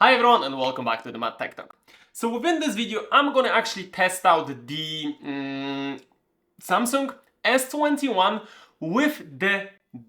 Hi everyone and welcome back to the MadTechTalk. So within this video I'm gonna actually test out the Samsung S21 with the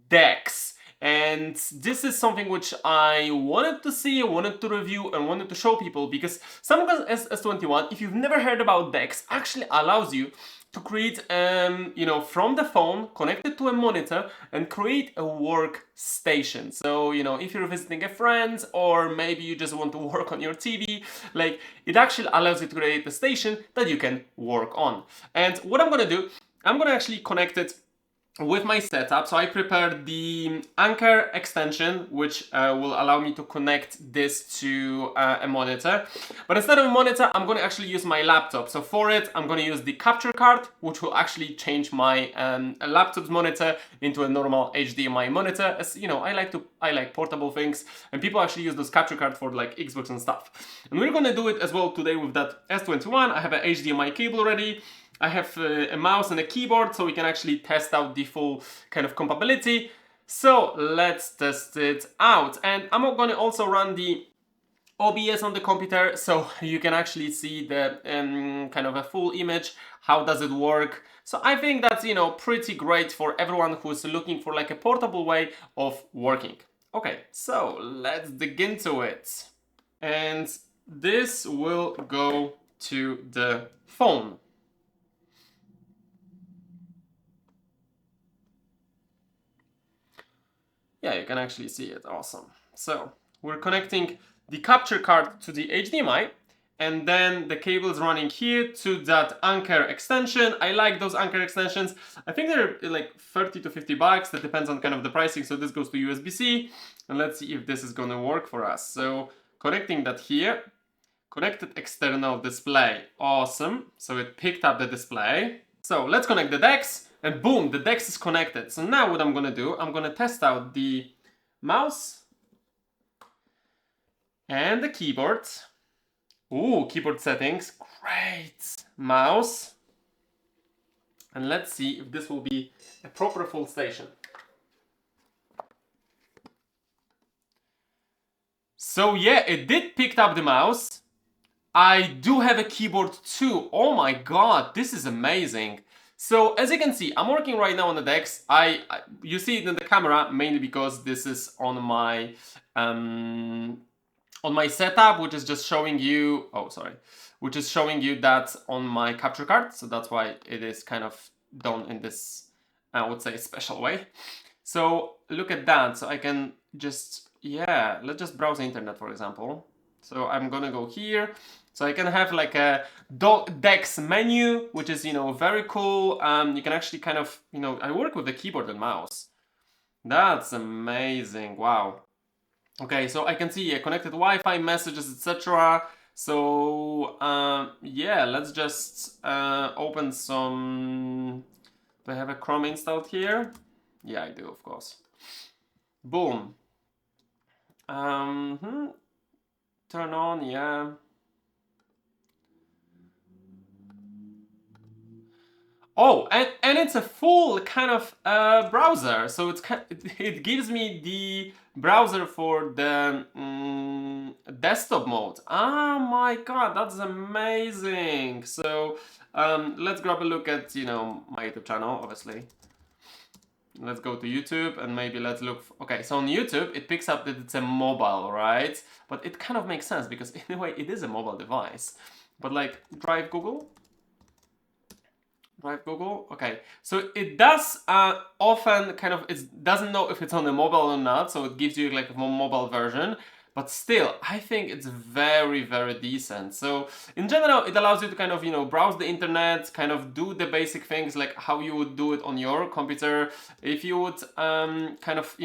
DeX. And this is something which I wanted to see, wanted to review and wanted to show people because Samsung S21, if you've never heard about DeX, actually allows you to create, from the phone, connect it to a monitor and create a workstation. So, if you're visiting a friend or maybe you just want to work on your TV, like it actually allows you to create a station that you can work on. And what I'm gonna do, I'm gonna actually connect it with my setup. So I prepared the Anker extension, which will allow me to connect this to a monitor. But instead of a monitor, I'm going to actually use my laptop. So for it, I'm going to use the capture card, which will actually change my laptop's monitor into a normal HDMI monitor. As you know, I like portable things, and people actually use those capture cards for like Xbox and stuff. And we're going to do it as well today with that S21. I have an HDMI cable ready. I have a mouse and a keyboard, so we can actually test out the full kind of compatibility. So let's test it out. And I'm going to also run the OBS on the computer, so you can actually see the kind of a full image. How does it work? So I think that's, pretty great for everyone who's looking for like a portable way of working. Okay, so let's dig into it. And this will go to the phone. Yeah, you can actually see it. Awesome. So we're connecting the capture card to the HDMI, and then the cable is running here to that Anker extension. I like those Anker extensions. I think they're like 30 to 50 bucks. That depends on kind of the pricing. So this goes to USB-C, and let's see if this is going to work for us. So connecting that here, connected external display. Awesome. So it picked up the display. So let's connect the DeX. And boom, the DeX is connected. So now what I'm gonna do, I'm gonna test out the mouse and the keyboard. Ooh, keyboard settings, great. Mouse. And let's see if this will be a proper full station. So yeah, it did pick up the mouse. I do have a keyboard too. Oh my God, this is amazing. So as you can see, I'm working right now on the DeX. You see it in the camera mainly because this is on my setup, which is just showing you. Oh, sorry, which is showing you that on my capture card. So that's why it is kind of done in this, I would say, special way. So look at that. So I can just let's just browse the internet, for example. So I'm gonna go here. So I can have like a DeX menu, which is, very cool. You can actually kind of, I work with the keyboard and mouse. That's amazing. Wow. Okay, so I can see connected Wi-Fi messages, etc. So let's just open some. Do I have a Chrome installed here? Yeah, I do, of course. Boom. Turn on, yeah. Oh, and it's a full kind of browser, so it gives me the browser for the desktop mode. Oh my God, that's amazing! So let's grab a look at my YouTube channel, obviously. Let's go to YouTube and maybe let's look. Okay, so on YouTube it picks up that it's a mobile, right? But it kind of makes sense because in a way it is a mobile device. But like Drive Google. Okay, so it does often kind of, it doesn't know if it's on the mobile or not, so it gives you like a mobile version, but still, I think it's very, very decent. So in general, it allows you to kind of, browse the internet, kind of do the basic things like how you would do it on your computer. If you would kind of,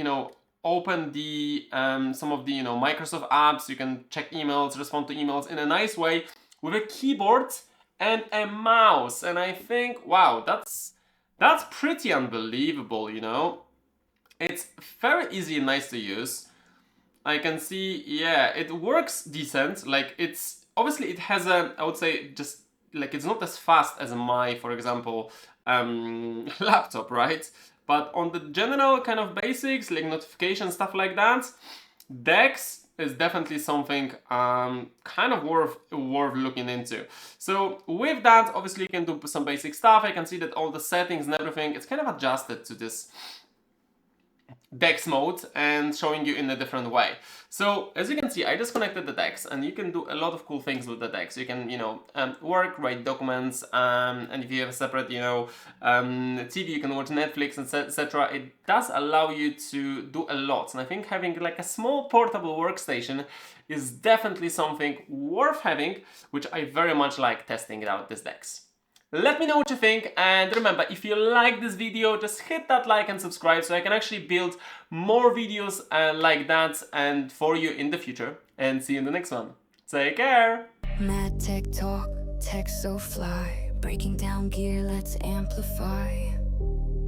open the some of the, Microsoft apps, you can check emails, respond to emails in a nice way with a keyboard and a mouse. And I think, wow, that's pretty unbelievable, It's very easy and nice to use. I can see, yeah, it works decent. Like it's, obviously it has a, I would say just like, it's not as fast as my, for example, laptop, right? But on the general kind of basics, like notification, stuff like that, DeX is definitely something kind of worth looking into. So with that, obviously you can do some basic stuff. I can see that all the settings and everything, it's kind of adjusted to this DeX mode and showing you in a different way. So as you can see, I just connected the DeX, and you can do a lot of cool things with the DeX. You can, work, write documents, and if you have a separate, TV, you can watch Netflix, etc. It does allow you to do a lot, and I think having like a small portable workstation is definitely something worth having, which I very much like testing it out, this DeX. Let me know what you think, and remember, if you like this video, just hit that like and subscribe so I can actually build more videos like that and for you in the future. And see you in the next one. Take care! MadTechTalk, tech so fly, breaking down gear, let's amplify.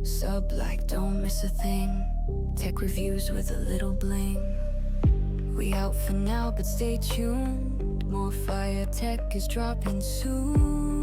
Sub like, don't miss a thing. Tech reviews with a little bling. We out for now, but stay tuned. More fire tech is dropping soon.